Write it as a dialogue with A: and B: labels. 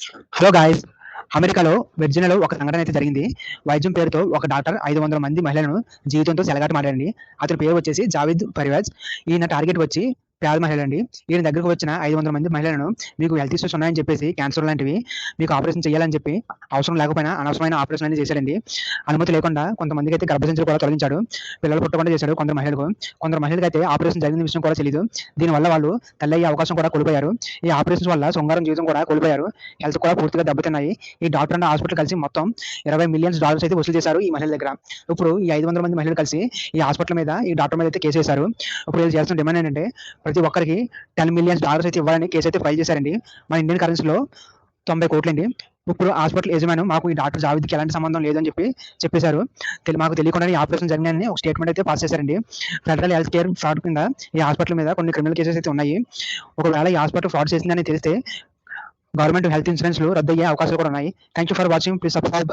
A: Hello guys, అమెరికాలో వెర్జినియాలో ఒక సంఘటన అయితే జరిగింది. వైద్యం పేరుతో ఒక డాక్టర్ 500 మంది మహిళలను జీవితంతో చెలగాటమాడాడండి. అతని పేరు వచ్చేసి జావేద్ పర్వేజ్. ఈయన టార్గెట్ వచ్చి పేద మహిళలండి. ఈయన దగ్గరకు వచ్చిన 500 మంది మహిళలను మీకు హెల్త్ ఇష్యూస్ ఉన్నాయని చెప్పేసి, క్యాన్సర్ లాంటివి, మీకు ఆపరేషన్ చేయాలని చెప్పి అవసరం లేకపోయినా అనవసరమైన ఆపరేషన్ అనేది చేశాడండి. అనుమతి లేకుండా కొంతమందికి అయితే గర్భసంచులు కూడా తొలగించాడు. పిల్లలు పుట్టకుండా చేశాడు కొందరు మహిళలకు అయితే ఆపరేషన్ జరిగిన విషయం కూడా తెలియదు. దీనివల్ల వాళ్ళు తల్లయ్యే అవకాశం కూడా కోల్పోయారు. ఈ ఆపరేషన్ వల్ల శృంగారం జీవితం కూడా కోల్పోయారు. హెల్త్ కూడా పూర్తిగా దెబ్బతిన్నాయి. ఈ డాక్టర్ అండ్ హాస్పిటల్ కలిసి మొత్తం $20 మిలియన్స్ అయితే వసూలు చేశారు ఈ మహిళల దగ్గర. ఇప్పుడు ఈ 500 మంది మహిళలు కలిసి ఈ హాస్పిటల్ మీద, ఈ డాక్టర్ మీద అయితే కేసు వేశారు. ఇప్పుడు వీళ్ళు చేస్తున్న డిమాండ్ ఏంటంటే ప్రతి ఒక్కరికి $10 మిలియన్స్ అయితే ఇవ్వాలని కేసు అయితే ఫైల్ చేశారండి. మన ఇండియన్ కరెన్సీలో 90 కోట్లండి. ఇప్పుడు హాస్పిటల్ యజమాని మాకు ఈ డాక్టర్ జావేద్కి ఎలాంటి సంబంధం లేదని చెప్పేశారు. మాకు తెలియకుండా ఈ ఆపరేషన్ జరిగిందని ఒక స్టేట్మెంట్ అయితే పాస్ చేశారండి. ఫెడరల్ హెల్త్ కేర్ ఫ్రాడ్ కింద ఈ హాస్పిటల్ మీద కొన్ని క్రిమినల్ కేసెస్ అయితే ఉన్నాయి. ఒకవేళ ఈ హాస్పిటల్ ఫ్రాడ్ చేసిందని తెలిస్తే గవర్నమెంట్ హెల్త్ ఇన్సూరెన్స్ రద్దు అయ్యే అవకాశాలు కూడా ఉన్నాయి. Thank you for watching. Please subscribe.